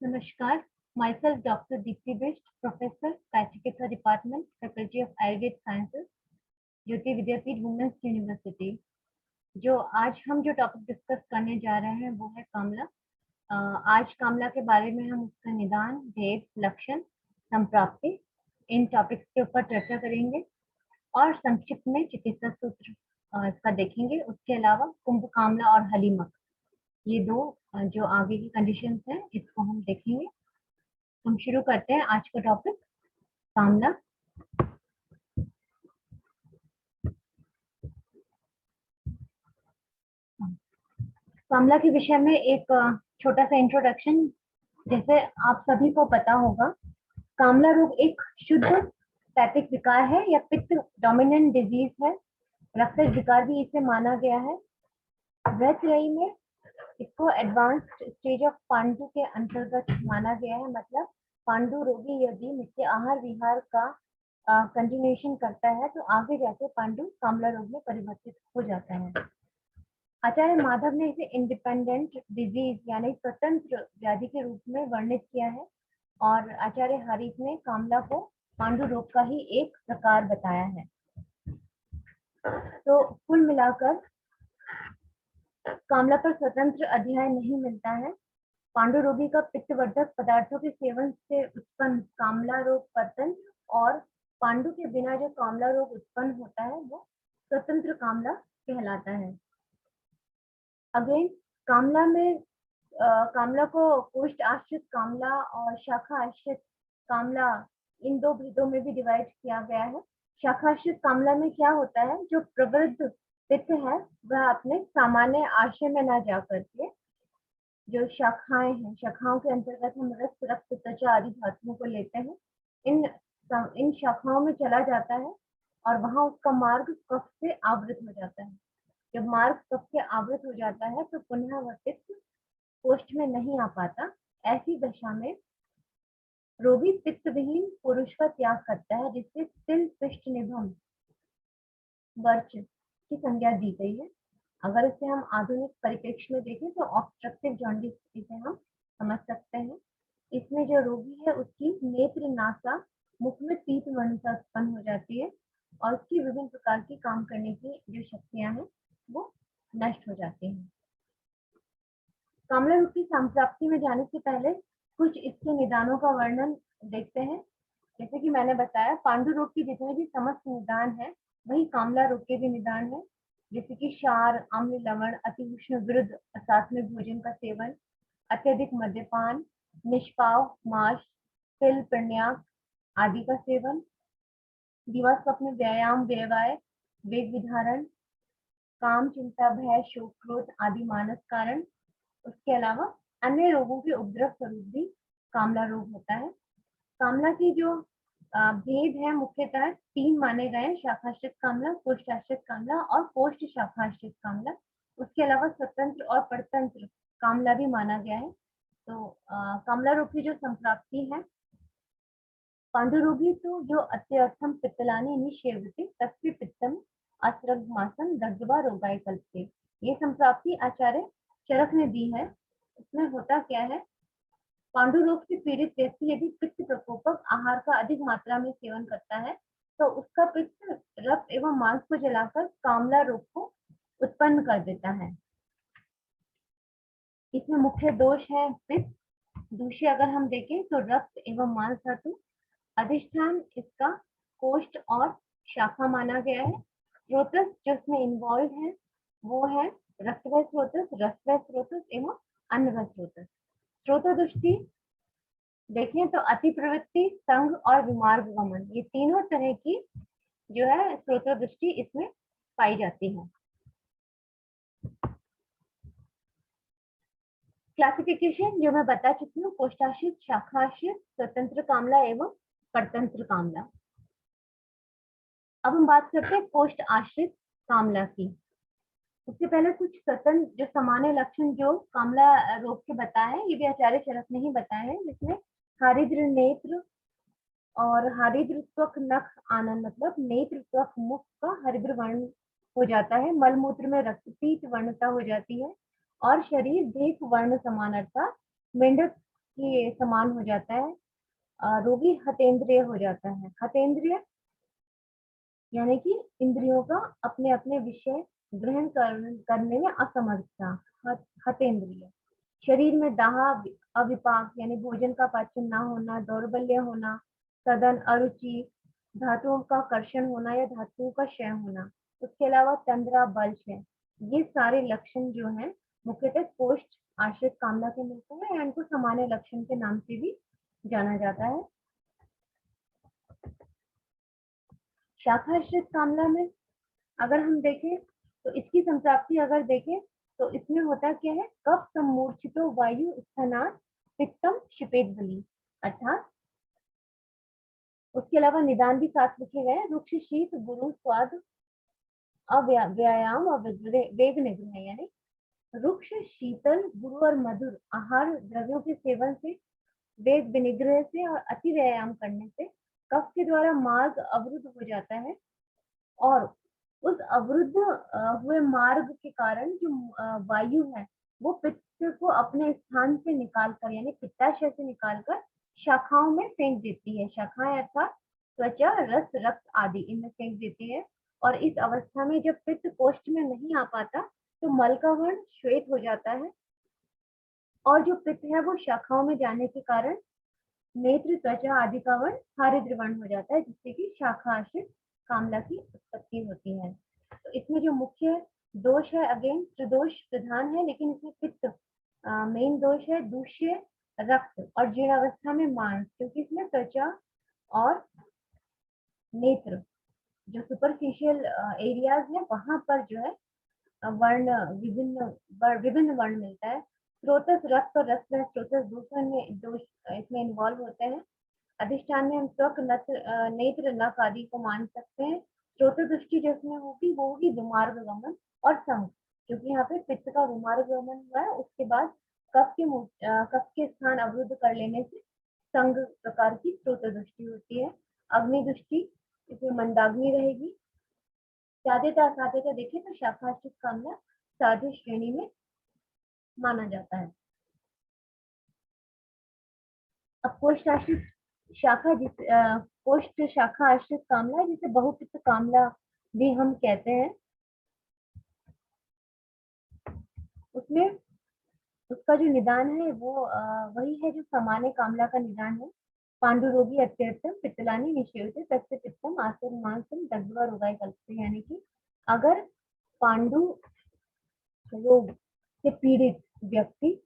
Namaskar. Myself Dr. Deepti Bisht, Professor, Psychiatry Department, Faculty of Ayurvedic Sciences, Jyoti Vidyapeeth women's university. जो आज हम जो topic discuss करने जा रहे हैं वो है कामला। आज कामला के बारे में हम उसका निदान, भेद, लक्षण, संप्राप्ति, इन टॉपिक्स के ऊपर चर्चा करेंगे और संक्षिप्त में चिकित्सा सूत्र इसका देखेंगे। उसके अलावा कुंभ कामला और हलीमक, ये दो जो आगे की कंडीशंस हैं इसको हम देखेंगे। हम शुरू करते हैं आज का टॉपिक कामला। कामला के विषय में एक छोटा सा इंट्रोडक्शन। जैसे आप सभी को पता होगा, कामला रोग एक शुद्ध पैथिक विकार है या पित्त डोमिनेंट डिजीज है। रक्तज विकार भी इसे माना गया है। वैश्रयी में इसको एडवांस्ड स्टेज ऑफ पांडु के अंतर्गत माना गया है। मतलब पांडु रोगी यदि नित्य आहार विहार का कंटिन्यूएशन करता है तो आगे जाके पांडु कामला रोग में परिवर्तित हो जाता है। आचार्य माधव ने इसे इंडिपेंडेंट डिजीज यानी स्वतंत्र व्याधि के रूप में वर्णित किया है और आचार्य हारीत ने कामला को पांडु रोग का ही एक प्रकार बताया है। तो कुल मिलाकर कामला पर स्वतंत्र अध्याय नहीं मिलता है। पांडु रोगी का पित्तवर्धक पदार्थों के सेवन से उत्पन्न कामला रोग परतंत्र और पांडु के बिना जो कामला रोग उत्पन्न होता है वो स्वतंत्र कामला कहलाता है। अगेन कामला में कामला को कोष्ठ आश्रित कामला और शाखा आश्रित कामला, इन दो भेदों में भी डिवाइड किया गया है। शाखा आश्रित कामला में क्या होता है, जो प्रवृद्ध पित्त है वह अपने सामान्य आशय में ना जा करके जो शाखाएं हैं, शाखाओं के अंतर्गत हम रक्त, रक्त, त्वचा आदि धातुओं को लेते हैं, इन शाखाओं में चला जाता है और वहां उसका मार्ग कफ से आवृत हो जाता है। जब मार्ग कफ से आवृत हो जाता है तो पुनः वह पित्त कोष्ठ में नहीं आ पाता। ऐसी दशा में रोगी पित्त विहीन पुरुष का त्याग करता है, जिससे तिल पिष्ट निभम वर्च की संज्ञा दी गई है। अगर इसे हम आधुनिक परिप्रेक्ष्य में देखें तो ऑब्स्ट्रक्टिव जॉन्डिस इसे हम समझ सकते हैं। इसमें जो रोगी है उसकी नेत्र, नासा, मुख में पीत वर्णता उत्पन्न हो जाती है और उसकी विभिन्न प्रकार की काम करने की जो शक्तियां हैं वो नष्ट हो जाती हैं। कामला रोग की संप्राप्ति में जाने से पहले कुछ इसके निदानों का वर्णन देखते हैं। जैसे कि मैंने बताया, पांडु रोग की जितने भी समस्त निदान है वही कामला रोग के भी निदान है। जैसे कि क्षार, अम्ल, लवण, अति उष्ण विरुद्ध साथ में भोजन का सेवन, अत्यधिक मद्यपान, निष्पाव, मांस, तिल, प्रण्याक आदि का सेवन, दिवा स्वप्न, व्यायाम, व्यवाय, वेग विधारण, काम, चिंता, भय, शोक, क्रोध आदि मानस कारण। उसके अलावा अन्य रोगों के उपद्रव स्वरूप भी कामला रोग होता है। कामला की जो भेद है मुख्यतः तीन माने गए हैं: शाखाश्रित कामला, कोष्ठाश्रित कामला और कोष्ठ शाखाश्रित कामला। उसके अलावा स्वतंत्र और परतंत्र कामला भी माना गया है। तो कामला रोग की जो संप्राप्ति है, पांडु रोगी तो जो अत्यर्थम पित्तलानी निषेवते तस्वी पित्तम अस्रग्मासम दग्धवा रोगाय कल्पते, ये संप्राप्ति आचार्य चरक ने दी है। इसमें होता क्या है, पांडु रोग से पीड़ित व्यक्ति यदि पित्त प्रकोपक आहार का अधिक मात्रा में सेवन करता है तो उसका पित्त रक्त एवं मांस को जलाकर कामला रोग को उत्पन्न कर देता है। इसमें मुख्य दोष है पित्त। दूसरे अगर हम देखें तो रक्त एवं मांस धातु, अधिष्ठान इसका कोष्ठ और शाखा माना गया है। स्रोतस जो इसमें इन्वॉल्व है वो है रक्तवय स्रोतस, रसवय स्रोतस एवं अन्नवय स्रोतस। स्रोत दृष्टि देखें तो अति प्रवृत्ति, संघ और विमार्ग गमन, ये तीनों तरह की जो है स्रोत दृष्टि इसमें पाई जाती है। क्लासिफिकेशन जो मैं बता चुकी हूँ, कोष्ठाश्रित, शाखाश्रित, स्वतंत्र कामला एवं परतंत्र कामला। अब हम बात करते हैं कोष्ठ आश्रित कामला की। उससे पहले कुछ स्वतंत्र जो सामान्य लक्षण जो कामला रोग के बताए हैं, ये भी आचार्य चरक ने ही बताए हैं, जिसमें हरिद्र नेत्र और हरिद्र त्वक नख आनंद, मतलब नेत्र, त्वक, मुख का हरिद्र वर्ण हो जाता है। मलमूत्र में रक्तपीत वर्णता हो जाती है और शरीर देख वर्ण समान, अर्थात मेंढक के समान हो जाता है। रोगी हतेंद्रिय हो जाता है। हतेंद्रिय यानी कि इंद्रियों का अपने अपने विषय ग्रहण करने में असमर्थता। हतेंद्रिय शरीर में दाह, अविपाक यानी भोजन का पाचन ना होना, दौर्बल्य होना, सदन, अरुचि, धातुओं का कर्षण होना या धातुओं का क्षय होना। उसके अलावा तंद्रा, बल है। ये सारे लक्षण जो हैं मुख्यतः कोष्ठ आश्रित कामला के मिलते हैं या इनको सामान्य लक्षण के नाम से भी जाना जाता है। शाखा आश्रित कामला में अगर हम देखें तो इसकी संप्राप्ति अगर देखें तो इसमें होता क्या है, कफ सम्मूर्छितो वायु स्थानात् पित्तम क्षिपेद बलि, अर्थात उसके अलावा निदान भी साथ लिखे गए, रुक्ष शीत गुरु स्वाद व्यायाम और वेग निग्रह, यानी रुक्ष, शीतल, गुरु और मधुर आहार द्रव्यों के सेवन से, वेग विनिग्रह से और अति व्यायाम करने से कफ के द्वारा मार्ग अवरुद्ध हो जाता है और उस अवरुद्ध हुए मार्ग के कारण जो वायु है वो पित्त को अपने स्थान से निकालकर यानी पित्ताशय से निकालकर शाखाओं में फेंक देती है। शाखाएं अर्थात त्वचा, रस, रक्त आदि इनमें फेंक देती है और इस अवस्था में जब पित्त कोष्ठ में नहीं आ पाता तो मल का वर्ण श्वेत हो जाता है और जो पित्त है वो शाखाओं में जाने के कारण नेत्र, त्वचा आदि का वर्ण हरिद्र वर्ण हो जाता है, जिससे कि शाखा आश्रित कामला की उत्पत्ति होती है। तो इसमें जो मुख्य दोष है, अगेन त्रिदोष प्रधान है, लेकिन इसमें पित्त मेन दोष है, दूष्य रक्त और जीर्णावस्था में मांस, क्योंकि इसमें त्वचा और नेत्र जो सुपरफिशियल एरियाज है वहां पर जो है वर्ण विभिन्न वर्ण मिलता है। स्रोतस रक्त और रक्त में स्रोतस दूसरे में दोष इसमें इन्वॉल्व होते हैं। अधिष्ठान में हम त्वक, नेत्र, नख आदि को मान सकते हैं। स्रोत दृष्टि जिसमें होगी वो होगी विमार्ग गमन और संघ, क्योंकि यहाँ पे पित्त का विमार्ग गमन हुआ है, उसके बाद कफ के स्थान अवरुद्ध कर लेने से संघ प्रकार की स्रोत दृष्टि होती है। अग्नि दृष्टि इसमें मंदाग्नि रहेगी। साध्यता असाध्यता देखें तो शाखाश्रित कामला साध्य श्रेणी में माना जाता है। अब कोष्ठ आश्रित शाखा कोष्ठ शाखा आश्रित कामला जिसे बहुपित्त कामला भी हम कहते हैं, उसमें उसका जो निदान है वो वही है जो सामान्य कामला का निदान है। पांडुरोगी अत्यर्थम पित्तलानी निषेवते तस्य पित्तम आसुर मांसम दग्ध्वा रोगाय कल्पते, यानी कि अगर पांडु रोग से पीड़ित व्यक्ति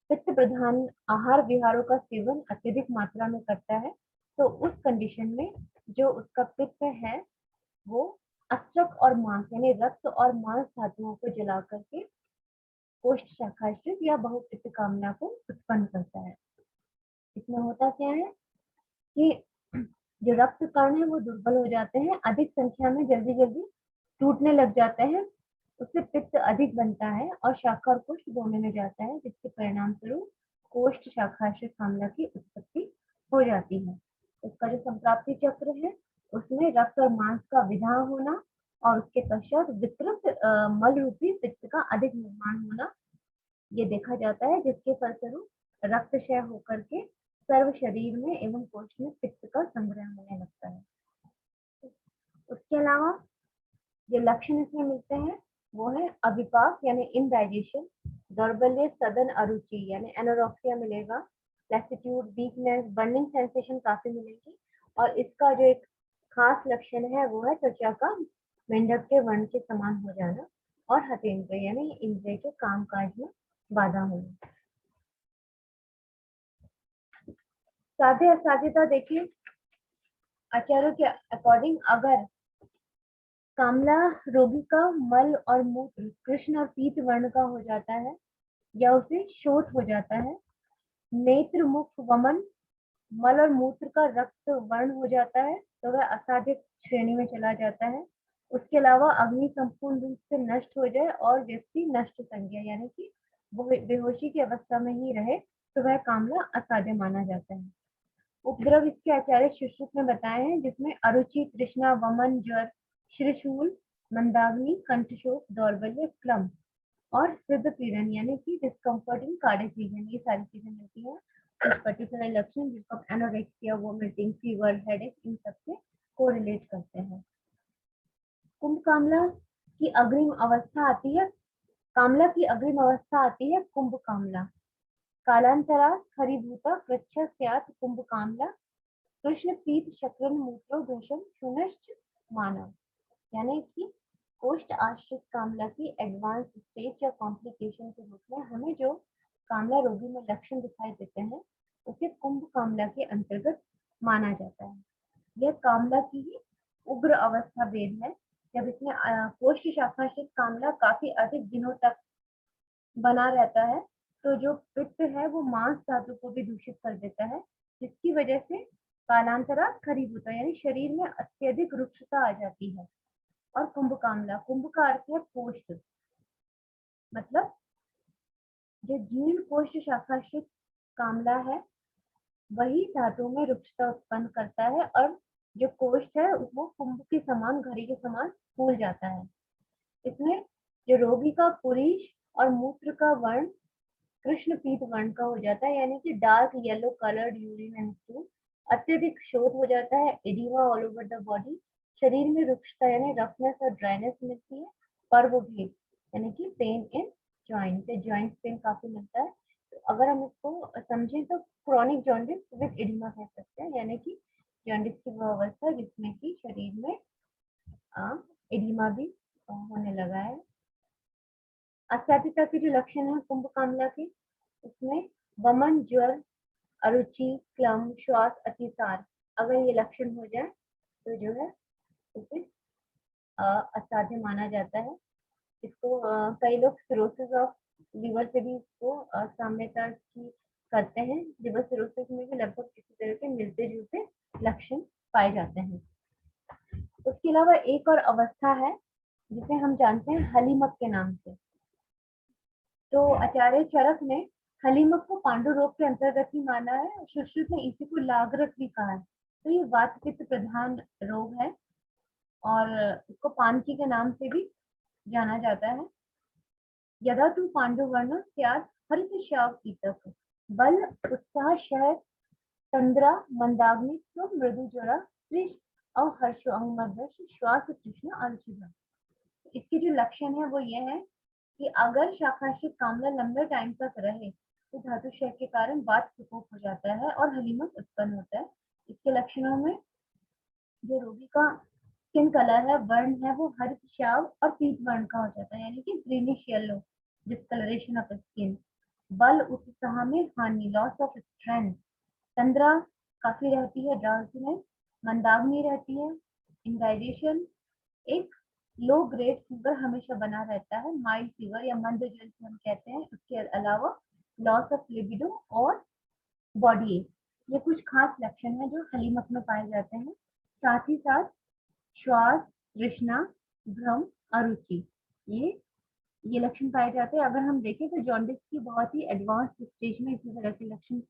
पित्त प्रधान आहार विहारों का सेवन अत्यधिक मात्रा में करता है तो उस कंडीशन में जो उसका पित्त है वो अस्त्रक और मांस यानी रक्त और मांस धातुओं को जला करके कोष्ठ शाखाश्रित या बहुपित्त कामला को उत्पन्न करता है। इसमें होता क्या है कि जो रक्त कण है वो दुर्बल हो जाते हैं, अधिक संख्या में जल्दी जल्दी टूटने लग जाते हैं, उससे पित्त अधिक बनता है और शाखा और कोष्ठ दोनों में जाता है, जिसके परिणाम स्वरूप कोष्ठ शाखाश्रित कामला की उत्पत्ति हो जाती है। उसका जो संप्राप्ति चक्र है उसमें रक्त और मांस का विदाह होना और उसके पश्चात विकृत मल रूपी पित्त का अधिक निर्माण होना ये देखा जाता है, जिसके फलस्वरूप रक्तक्षय होकर के सर्व शरीर में एवं कोष्ठ में पित्त का संग्रह होने लगता है। उसके अलावा जो लक्षण इसमें मिलते हैं वो है अविपाक यानी इनडाइजेशन, दौर्बल्य, सदन, अरुचि यानी एनोरेक्सिया मिलेगा, लैसिट्यूड, वीकनेस, बर्निंग सेंसेशन काफी मिलेगी और इसका जो एक खास लक्षण है वो है त्वचा का मेंढक के वर्ण के समान हो जाना और हतेंद्रिय यानी इंद्रिय के कामकाज में बाधा होना। साध्य असाध्यता देखिए, आचार्यों के अकॉर्डिंग अगर कामला रोगी का मल और मूत्र कृष्ण और पीत वर्ण का हो जाता है या उसे शोथ हो जाता है, नेत्र, मुख, वमन, मल और मूत्र का रक्त वर्ण हो जाता है तो वह असाध्य श्रेणी में चला जाता है। उसके अलावा अग्नि संपूर्ण रूप से नष्ट हो जाए और व्यक्ति नष्ट संज्ञा यानी कि वो बेहोशी की अवस्था में ही रहे तो वह कामला असाध्य माना जाता है। उपद्रव इसके आचार्य सुश्रुत में बताए हैं, जिसमें अरुचि, तृष्णा, वमन, ज्वर, श्रीशूल, मंदाग्नि, कंठशोक, दौर्बल्य, क्लम और सिद्ध पीड़न यानी कि डिस्कम्फर्ट इन कार्डिक रीजन, ये सारी चीजें मिलती हैं। कुछ पर्टिकुलर लक्षण जिसको एनोरेक्सिया, वोमिटिंग, फीवर, हेडेक इन सबसे कोरिलेट करते हैं। कुंभ कामला की अग्रिम अवस्था आती है, कामला की अग्रिम अवस्था आती है कुंभ कामला। कालांतरात् खरीभूता कृच्छ स्यात् कुंभ कामला कृष्ण पीत शक्रन मूत्रो घृषम शुनश्च मानव। यानी कि कोष्ठ आश्रित कामला की एडवांस स्टेज या कॉम्प्लिकेशन के रूप में हमें जो कामला रोगी में लक्षण दिखाई देते हैं उसे कुंभ कामला के अंतर्गत माना जाता है। यह कामला की ही उग्र अवस्था भेद है, जब इसमें कोष्ठ शाखाश्रित कामला काफी अधिक दिनों तक बना रहता है तो जो पित्त है वो मांस धातु को भी दूषित कर देता है, जिसकी वजह से कालांतरात् खरीभूता यानी शरीर में अत्यधिक रुक्षता आ जाती है। और कुंभ कामला, कुंभ का अर्थ है कोष्ठ, मतलब जो जीर्ण कोष्ठ शाखाश्रित कामला है वही धातु में रुक्षता उत्पन्न करता है और जो कोष्ठ है वो कुंभ के समान, घड़ी के समान फूल जाता है। इसमें जो रोगी का पुरीश और मूत्र का वर्ण कृष्ण पीत वर्ण का हो जाता है, यानी कि dark yellow coloured urine and stool, अत्यधिक शोथ हो जाता है, oedema all over the body, शरीर में रुक्षता यानी रफनेस और ड्राइनेस मिलती है, पर्व भेद यानी कि pain in joint, joint pain काफी मिलता है। तो अगर हम इसको समझें तो क्रॉनिक जॉन्डिस विद एडिमा कह सकते हैं, यानी कि जॉन्डिस की वो अवस्था जिसमें कि शरीर में एडिमा भी होने लगा है। असाध्यता के जो लक्षण है कुंभ कामला के, उसमें वमन, ज्वर, अरुचि, क्लम, श्वास अतिसार, अगर ये लक्षण हो जाए तो जो है उसे असाध्य माना जाता है। इसको कई लोग सिरोसिस ऑफ लीवर से भी इसको साम्यता की करते हैं। लिवर सिरोसिस में भी लगभग इसी तरह के मिलते जुलते लक्षण पाए जाते हैं। उसके अलावा एक और अवस्था है जिसे हम जानते हैं हलीमक के नाम से। तो आचार्य चरक ने हलीमक को पांडु रोग के अंतर्गत ही माना है, सुश्रुत ने इसी को लागरक भी कहा है। तो ये वात पित्त प्रधान रोग है और इसको पानकी के नाम से भी जाना जाता है। यदा तू पांडुवर्ण स्यात् हरित श्याव कीटक बल उत्साह शहर तंद्रा मंदाग्नि मृदु ज्वरा त्रिश और हर्ष श्वास तृष्णा अरुचिभा। इसके जो लक्षण है वो ये है कि अगर शाखाश्रित कामला लंबे टाइम तक रहे तो धातु क्षय के कारण वात प्रकोप हो जाता है और हलीमक उत्पन्न होता है। इसके लक्षणों में जो रोगी का स्किन कलर है, वर्ण है, वो हरित श्याव और पीत वर्ण का हो जाता है, यानी कि greenish yellow discolouration of skin. बल उत्साह में हानि, लॉस ऑफ स्ट्रेंथ। तंद्रा काफी रहती है, ड्राउजीनेस। मंदाग्नि रहती है, इंडाइजेशन। एक लो ग्रेड फीवर हमेशा बना रहता है, माइल्ड फीवर या मंद जल हम कहते हैं। उसके अलावा लॉस ऑफ लिबिडो और बॉडी एक, ये कुछ खास लक्षण है जो हलीमक में पाए जाते हैं। साथ ही साथ श्वास, तृष्णा, भ्रम, अरुचि, ये लक्षण पाए जाते हैं। अगर हम देखें तो जॉन्डिस की बहुत ही एडवांस स्टेज में इसी तरह के लक्षण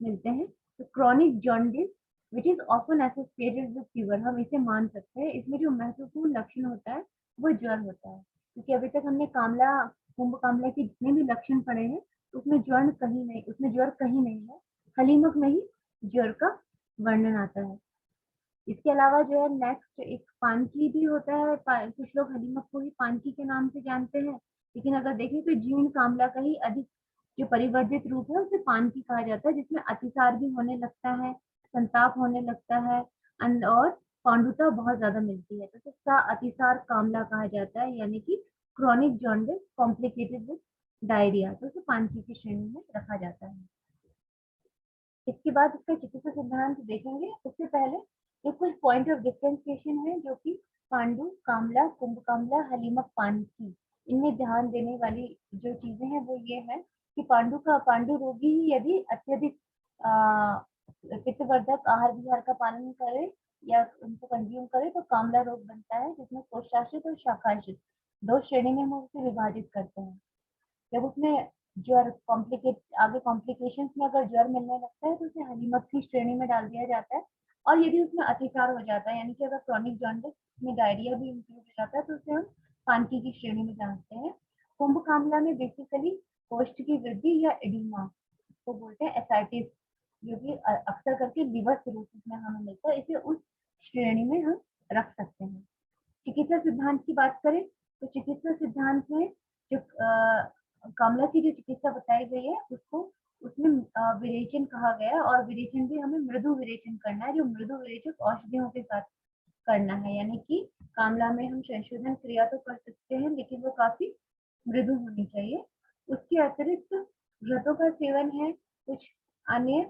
मिलते हैं। तो chronic jaundice which is often associated with fever, हम इसे मान सकते हैं। इसमें जो महत्वपूर्ण लक्षण होता है वो ज्वर होता है, क्योंकि अभी तक हमने कामला, कुंभ कामला के जितने भी लक्षण पढ़े हैं उसमें ज्वर कहीं नहीं, उसमें ज्वर कहीं नहीं है, हलीमक में ही ज्वर का वर्णन आता है। इसके अलावा जो है नेक्स्ट एक पानकी भी होता है। कुछ लोग हलीमक को ही पानकी के नाम से जानते हैं, लेकिन अगर देखें तो जीर्ण कामला का ही अधिक जो परिवर्धित रूप है उसे पानकी कहा जाता है, जिसमें अतिसार भी होने लगता है, संताप होने लगता है और पांडुता बहुत ज्यादा मिलती है, तो इसका अतिसार कामला कहा जाता है, यानी कि chronic jaundice complicated with diarrhoea, तो उसे पानकी की श्रेणी में रखा जाता है। इसके बाद इसका चिकित्सा सिद्धांत देखेंगे। उससे पहले ये कुछ पॉइंट ऑफ डिफरेंशिएशन है जो कि पांडु कामला, कुंभ कामला, हलीमक, पानकी, इनमें ध्यान देने वाली जो चीजें हैं वो ये है कि पांडु रोगी ही यदि अत्यधिक पित्तवर्धक आहार विहार का पालन करे या उनको कंज्यूम करे तो कामला रोग बनता है, जिसमें कोष्ठाश्रित और शाखाश्रित दो श्रेणी में हम उसे विभाजित करते हैं। जब उसमें ज्वर आगे कॉम्प्लिकेशंस में अगर ज्वर मिलने लगता है तो उसे हलीमक की श्रेणी में डाल दिया जाता है। और यदि उसमें अतिसार हो जाता है, यानी कि अगर क्रॉनिक जॉन्डिस में डायरिया भी इंक्लूड हो जाता है तो उसे हम पानकी की श्रेणी में डालते हैं। कुंभ कामला में बेसिकली कोष्ठ की वृद्धि या एडिमा को बोलते हैं एसाइटिस, जो कि अक्सर करके लिवर सिरोसिस में हमें मिलता है, इसे उस श्रेणी में हम रख सकते हैं। चिकित्सा सिद्धांत की बात करें तो चिकित्सा सिद्धांत में जो कामला की जो चिकित्सा बताई गई है उसको उसमें विरेचन कहा गया है, और विरेचन भी हमें मृदु विरेचन करना है, जो मृदु विरेचक औषधियों के साथ करना है। यानी कि कामला में हम संशोधन क्रिया तो कर सकते हैं, लेकिन वो काफी मृदु होनी चाहिए। उसके अतिरिक्त घृतों का सेवन है, कुछ अन्य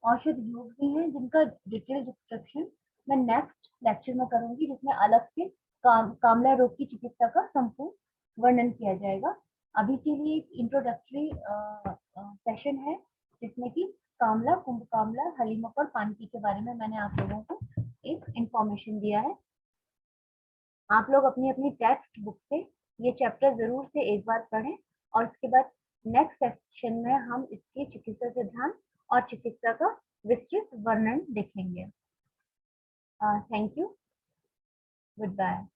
औषध योग भी हैं जिनका डिटेल डिस्क्रिप्शन मैं नेक्स्ट लेक्चर में करूंगी, जिसमें अलग से कामला रोग की चिकित्सा का संपूर्ण वर्णन किया जाएगा। अभी के लिए एक इंट्रोडक्टरी सेशन है जिसमें कि कामला, कुंभ कामला, हलीमक और पानकी के बारे में मैंने आप लोगों को एक इंफॉर्मेशन दिया है। आप लोग अपनी अपनी टेक्स्ट बुक से ये चैप्टर जरूर से एक बार पढ़ें, और उसके बाद नेक्स्ट सेक्शन में हम इसके चिकित्सा सिद्धांत और चिकित्सा का विस्तृत वर्णन देखेंगे। Thank you, good bye.